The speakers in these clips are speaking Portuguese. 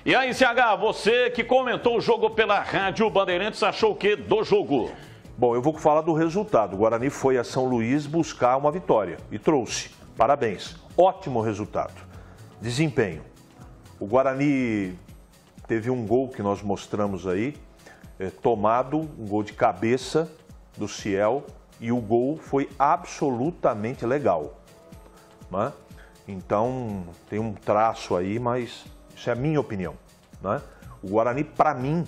E aí, CH, você que comentou o jogo pela Rádio Bandeirantes, achou o que do jogo? Bom, eu vou falar do resultado. O Guarani foi a São Luís buscar uma vitória e trouxe. Parabéns. Ótimo resultado. Desempenho. O Guarani teve um gol que nós mostramos aí, tomado, um gol de cabeça do Ciel, e o gol foi absolutamente legal, né? Então, tem um traço aí, mas isso é a minha opinião, né? O Guarani, para mim,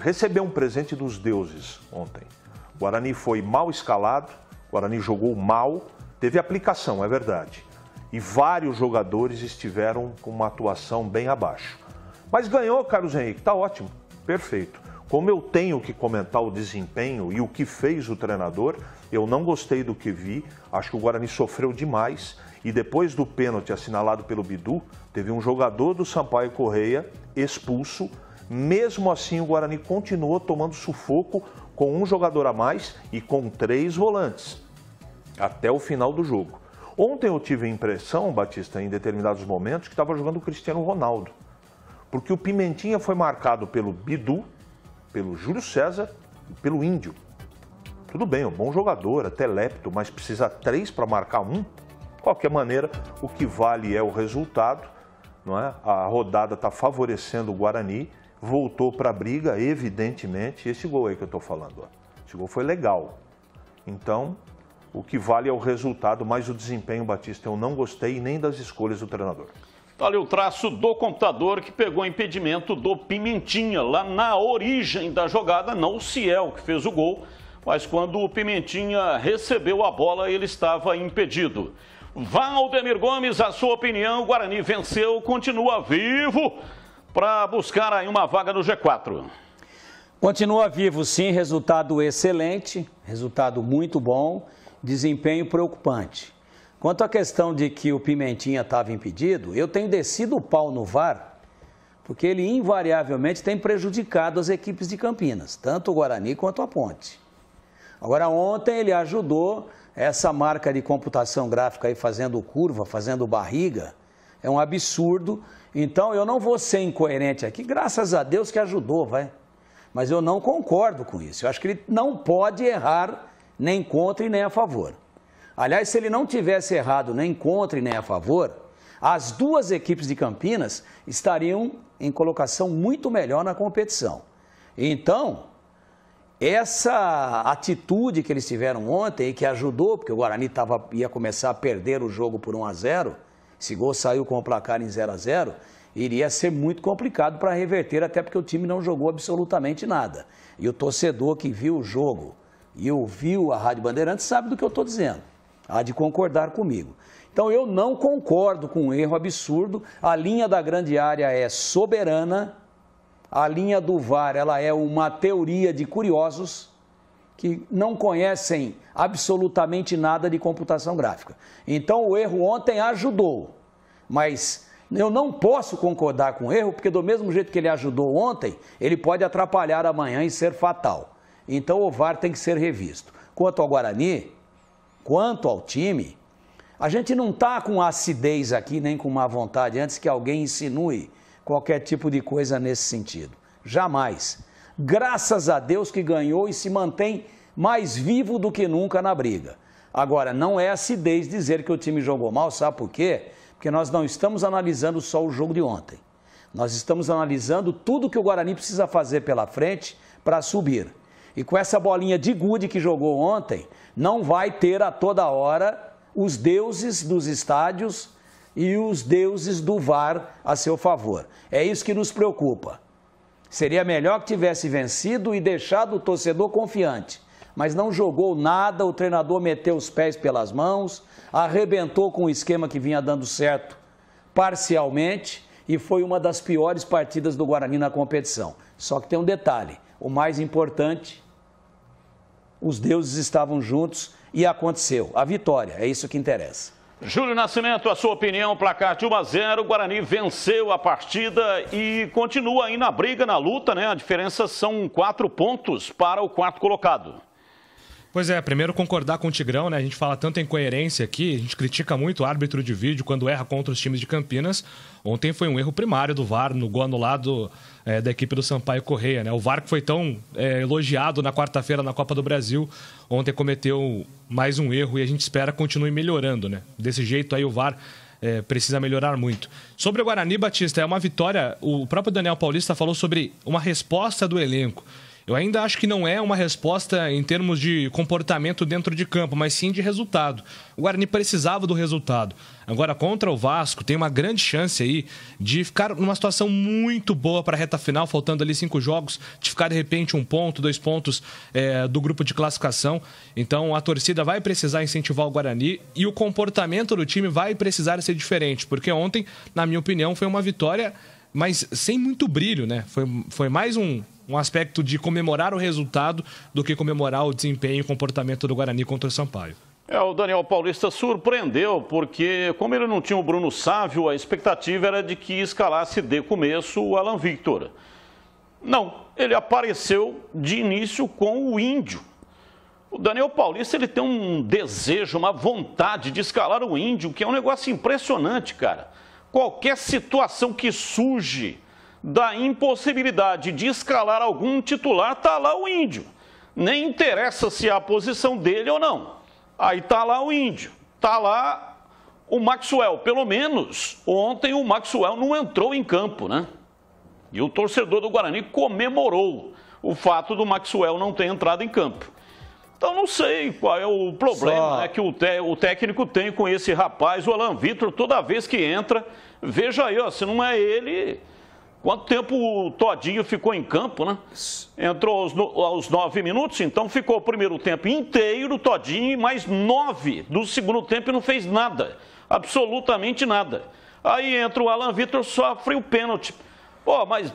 recebeu um presente dos deuses ontem. O Guarani foi mal escalado, o Guarani jogou mal, teve aplicação, é verdade. E vários jogadores estiveram com uma atuação bem abaixo. Mas ganhou, Carlos Henrique, tá ótimo, perfeito. Como eu tenho que comentar o desempenho e o que fez o treinador, eu não gostei do que vi, acho que o Guarani sofreu demais. E depois do pênalti assinalado pelo Bidu, teve um jogador do Sampaio Corrêa expulso. Mesmo assim, o Guarani continuou tomando sufoco com um jogador a mais e com 3 volantes, até o final do jogo. Ontem eu tive a impressão, Batista, em determinados momentos, que estava jogando o Cristiano Ronaldo. Porque o Pimentinha foi marcado pelo Bidu, pelo Júlio César e pelo Índio. Tudo bem, é um bom jogador, até lépito, mas precisa 3 para marcar um? De qualquer maneira, o que vale é o resultado, não é? A rodada está favorecendo o Guarani, voltou para a briga, evidentemente. Esse gol aí que eu estou falando, ó. Esse gol foi legal. Então, o que vale é o resultado, mas o desempenho, Batista, eu não gostei nem das escolhas do treinador. Tá ali o traço do computador que pegou o impedimento do Pimentinha, lá na origem da jogada, não o Ciel que fez o gol, mas quando o Pimentinha recebeu a bola, ele estava impedido. Valdemir Gomes, a sua opinião, o Guarani venceu, continua vivo para buscar aí uma vaga no G4. Continua vivo sim, resultado excelente, resultado muito bom, desempenho preocupante. Quanto à questão de que o Pimentinha estava impedido, eu tenho descido o pau no VAR, porque ele invariavelmente tem prejudicado as equipes de Campinas, tanto o Guarani quanto a Ponte. Agora, ontem ele ajudou essa marca de computação gráfica aí fazendo curva, fazendo barriga, é um absurdo. Então, eu não vou ser incoerente aqui, graças a Deus que ajudou, vai. Mas eu não concordo com isso. Eu acho que ele não pode errar nem contra e nem a favor. Aliás, se ele não tivesse errado nem contra e nem a favor, as duas equipes de Campinas estariam em colocação muito melhor na competição. Então, essa atitude que eles tiveram ontem e que ajudou, porque o Guarani ia começar a perder o jogo por 1-0, esse gol saiu com o placar em 0-0, iria ser muito complicado para reverter, até porque o time não jogou absolutamente nada. E o torcedor que viu o jogo e ouviu a Rádio Bandeirantes sabe do que eu estou dizendo. Há de concordar comigo. Então eu não concordo com um erro absurdo. A linha da grande área é soberana. A linha do VAR, ela é uma teoria de curiosos que não conhecem absolutamente nada de computação gráfica. Então o erro ontem ajudou, mas eu não posso concordar com o erro, porque do mesmo jeito que ele ajudou ontem, ele pode atrapalhar amanhã e ser fatal. Então o VAR tem que ser revisto. Quanto ao Guarani, quanto ao time, a gente não está com acidez aqui, nem com má vontade, antes que alguém insinue qualquer tipo de coisa nesse sentido. Jamais. Graças a Deus que ganhou e se mantém mais vivo do que nunca na briga. Agora, não é acidez dizer que o time jogou mal, sabe por quê? Porque nós não estamos analisando só o jogo de ontem. Nós estamos analisando tudo que o Guarani precisa fazer pela frente para subir. E com essa bolinha de gude que jogou ontem, não vai ter a toda hora os deuses dos estádios e os deuses do VAR a seu favor. É isso que nos preocupa. Seria melhor que tivesse vencido e deixado o torcedor confiante. Mas não jogou nada, o treinador meteu os pés pelas mãos, arrebentou com o esquema que vinha dando certo parcialmente e foi uma das piores partidas do Guarani na competição. Só que tem um detalhe, o mais importante, os deuses estavam juntos e aconteceu. A vitória, é isso que interessa. Júlio Nascimento, a sua opinião, placar de 1-0, o Guarani venceu a partida e continua aí na briga, na luta, né? A diferença são 4 pontos para o quarto colocado. Pois é, primeiro concordar com o Tigrão, né? A gente fala tanto em coerência aqui, a gente critica muito o árbitro de vídeo quando erra contra os times de Campinas. Ontem foi um erro primário do VAR no gol anulado da equipe do Sampaio Corrêa, né? O VAR que foi tão elogiado na quarta-feira na Copa do Brasil, ontem cometeu mais um erro e a gente espera que continue melhorando, né? Desse jeito aí o VAR precisa melhorar muito. Sobre o Guarani, Batista, é uma vitória, o próprio Daniel Paulista falou sobre uma resposta do elenco. Eu ainda acho que não é uma resposta em termos de comportamento dentro de campo, mas sim de resultado. O Guarani precisava do resultado. Agora, contra o Vasco, tem uma grande chance aí de ficar numa situação muito boa para a reta final, faltando ali 5 jogos, de ficar de repente 1 ponto, 2 pontos do grupo de classificação. Então, a torcida vai precisar incentivar o Guarani e o comportamento do time vai precisar ser diferente, porque ontem, na minha opinião, foi uma vitória, mas sem muito brilho, né? Foi mais um aspecto de comemorar o resultado do que comemorar o desempenho e o comportamento do Guarani contra o Sampaio. O Daniel Paulista surpreendeu, porque como ele não tinha o Bruno Sávio, a expectativa era de que escalasse de começo o Alan Victor. Não, ele apareceu de início com o Índio. O Daniel Paulista ele tem um desejo, uma vontade de escalar o Índio, que é um negócio impressionante, cara. Qualquer situação que surge da impossibilidade de escalar algum titular, tá lá o Índio. Nem interessa se é a posição dele ou não. Aí tá lá o Índio, tá lá o Maxwell. Pelo menos ontem o Maxwell não entrou em campo, né? E o torcedor do Guarani comemorou o fato do Maxwell não ter entrado em campo. Então não sei qual é o problema, né, que o técnico tem com esse rapaz, o Alan Victor, toda vez que entra. Veja aí, ó, se não é ele... Quanto tempo o Todinho ficou em campo, né? Entrou aos 9 minutos, então ficou o primeiro tempo inteiro o Todinho e mais 9 do segundo tempo e não fez nada. Absolutamente nada. Aí entra o Alan Victor, sofre o pênalti. Pô, mas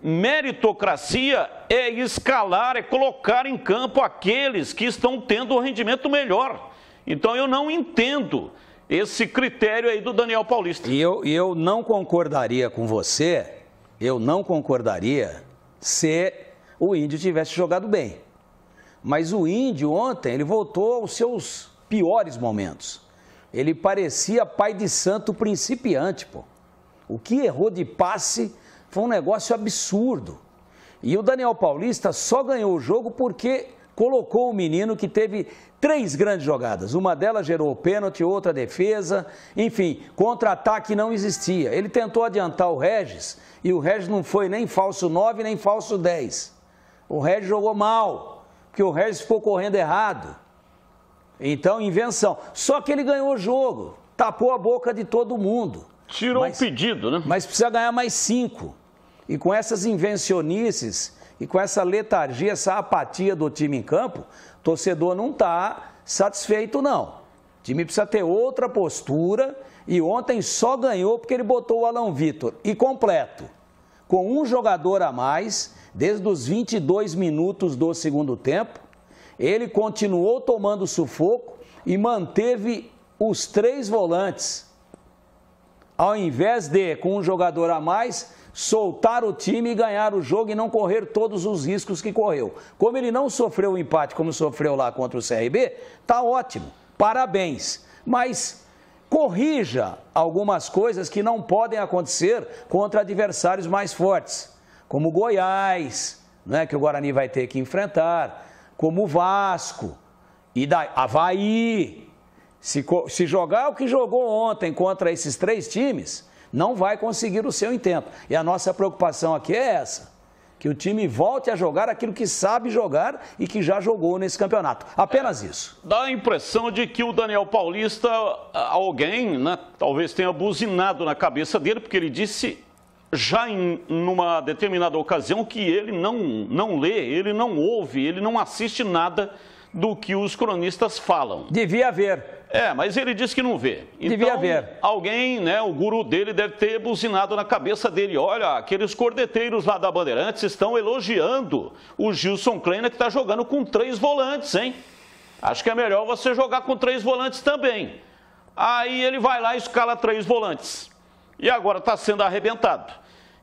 meritocracia é escalar, é colocar em campo aqueles que estão tendo o rendimento melhor. Então eu não entendo esse critério aí do Daniel Paulista. E eu não concordaria com você, eu não concordaria se o Índio tivesse jogado bem. Mas o Índio ontem, ele voltou aos seus piores momentos. Ele parecia pai de santo principiante, pô. O que errou de passe foi um negócio absurdo. E o Daniel Paulista só ganhou o jogo porque colocou o menino que teve 3 grandes jogadas. Uma delas gerou pênalti, outra defesa. Enfim, contra-ataque não existia. Ele tentou adiantar o Regis e o Regis não foi nem falso 9, nem falso 10. O Regis jogou mal, porque o Regis ficou correndo errado. Então, invenção. Só que ele ganhou o jogo, tapou a boca de todo mundo. Tirou o pedido, né? Mas precisa ganhar mais 5. E com essas invencionices e com essa letargia, essa apatia do time em campo, o torcedor não está satisfeito, não. O time precisa ter outra postura e ontem só ganhou porque ele botou o Alan Victor e completo. Com um jogador a mais, desde os 22 minutos do segundo tempo, ele continuou tomando sufoco e manteve os 3 volantes. Ao invés de, com um jogador a mais, soltar o time e ganhar o jogo e não correr todos os riscos que correu. Como ele não sofreu o empate como sofreu lá contra o CRB, tá ótimo, parabéns. Mas corrija algumas coisas que não podem acontecer contra adversários mais fortes, como o Goiás, né, que o Guarani vai ter que enfrentar, como o Vasco e da Avaí. Se jogar o que jogou ontem contra esses 3 times, não vai conseguir o seu intento. E a nossa preocupação aqui é essa, que o time volte a jogar aquilo que sabe jogar e que já jogou nesse campeonato. Apenas isso. Dá a impressão de que o Daniel Paulista, alguém, né, talvez tenha buzinado na cabeça dele, porque ele disse já numa determinada ocasião que ele não lê, ele não ouve, ele não assiste nada do que os cronistas falam. Devia haver. Mas ele disse que não vê. Então, devia haver. Alguém, né, o guru dele deve ter buzinado na cabeça dele. Olha, aqueles cordeteiros lá da Bandeirantes estão elogiando o Gilson Kleina, que está jogando com 3 volantes, hein? Acho que é melhor você jogar com 3 volantes também. Aí ele vai lá e escala 3 volantes. E agora está sendo arrebentado.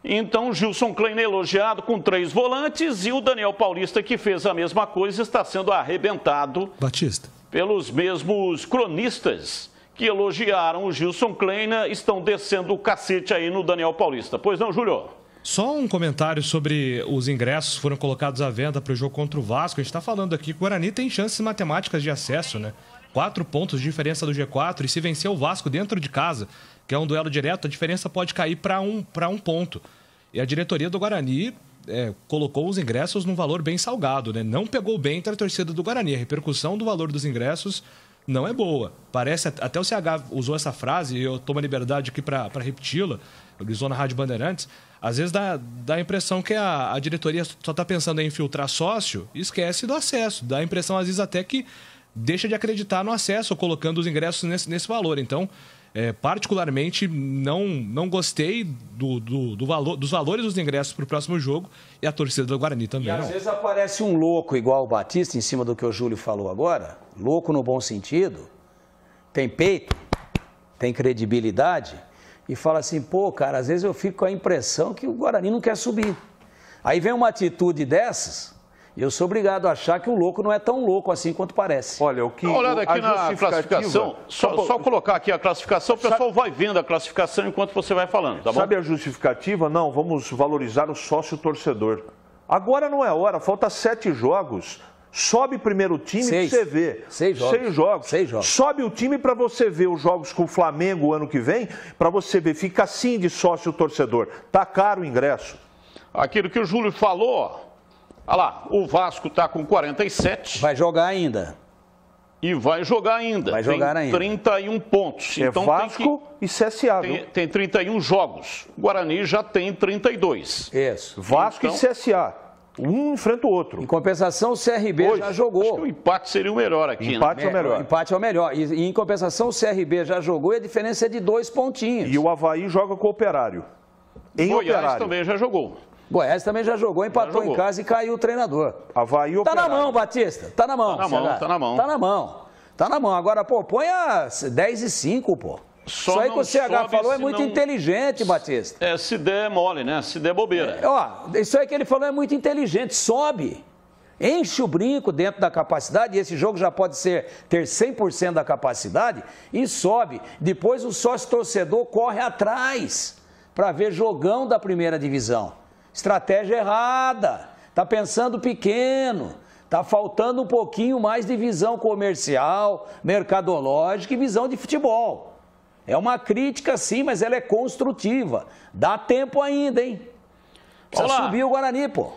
Então, Gilson Kleina elogiado com 3 volantes e o Daniel Paulista, que fez a mesma coisa, está sendo arrebentado Batista. pelos mesmos cronistas que elogiaram o Gilson Kleina, estão descendo o cacete aí no Daniel Paulista. Pois não, Júlio? Só um comentário sobre os ingressos que foram colocados à venda para o jogo contra o Vasco. A gente está falando aqui que o Guarani tem chances matemáticas de acesso, né? 4 pontos de diferença do G4, e se vencer o Vasco dentro de casa, que é um duelo direto, a diferença pode cair para um ponto. E a diretoria do Guarani colocou os ingressos num valor bem salgado, né? Não pegou bem entre a torcida do Guarani. A repercussão do valor dos ingressos não é boa. Parece, até o CH usou essa frase, e eu tomo a liberdade aqui para repeti-la, ele usou na Rádio Bandeirantes. Às vezes dá a impressão que a diretoria só está pensando em infiltrar sócio e esquece do acesso. Dá a impressão, às vezes, até que deixa de acreditar no acesso, colocando os ingressos nesse valor. Então, particularmente, não gostei dos valores dos ingressos para o próximo jogo, e a torcida do Guarani também. E às vezes aparece um louco igual o Batista, em cima do que o Júlio falou agora, louco no bom sentido, tem peito, tem credibilidade, e fala assim, pô, cara, às vezes eu fico com a impressão que o Guarani não quer subir. Aí vem uma atitude dessas, e eu sou obrigado a achar que o louco não é tão louco assim quanto parece. Olha, o que... Olhando aqui na classificação, só colocar aqui a classificação, o pessoal vai vendo a classificação enquanto você vai falando, tá bom? Sabe a justificativa? Não, vamos valorizar o sócio-torcedor. Agora não é hora, falta 7 jogos. Sobe primeiro o time para você ver. 6 jogos. 6 jogos. Sobe o time para você ver os jogos com o Flamengo o ano que vem, para você ver. Fica assim de sócio-torcedor. Tá caro o ingresso. Aquilo que o Júlio falou, olha lá, o Vasco está com 47. Vai jogar ainda. E vai jogar ainda. Vai jogar tem ainda. 31 pontos. Então Vasco e CSA. Tem 31 jogos. O Guarani já tem 32. Isso. Vasco e CSA. Um enfrenta o outro. Em compensação, o CRB já jogou. Acho que o empate seria o melhor aqui. Empate é o melhor. Empate é o melhor. E em compensação, o CRB já jogou e a diferença é de 2 pontinhos. E o Avaí joga com o Operário. Em Goiás Operário. também já jogou. Goiás também já jogou, empatou em casa e caiu o treinador. Avaí e Tá Operário. na mão, Batista. Tá na mão. Tá na mão, tá na mão. Tá na mão. Tá na mão. Agora, pô, põe a 10-5, pô. Isso aí que o CH falou é muito inteligente, Batista. Se der mole, né? Se der bobeira. Isso aí que ele falou é muito inteligente. Sobe. Enche o brinco dentro da capacidade, e esse jogo já pode ter 100% da capacidade, e sobe. Depois o sócio-torcedor corre atrás para ver jogão da primeira divisão. Estratégia errada. Tá pensando pequeno. Tá faltando um pouquinho mais de visão comercial, mercadológica e visão de futebol. É uma crítica, sim, mas ela é construtiva. Dá tempo ainda, hein? Precisa subir o Guarani, pô.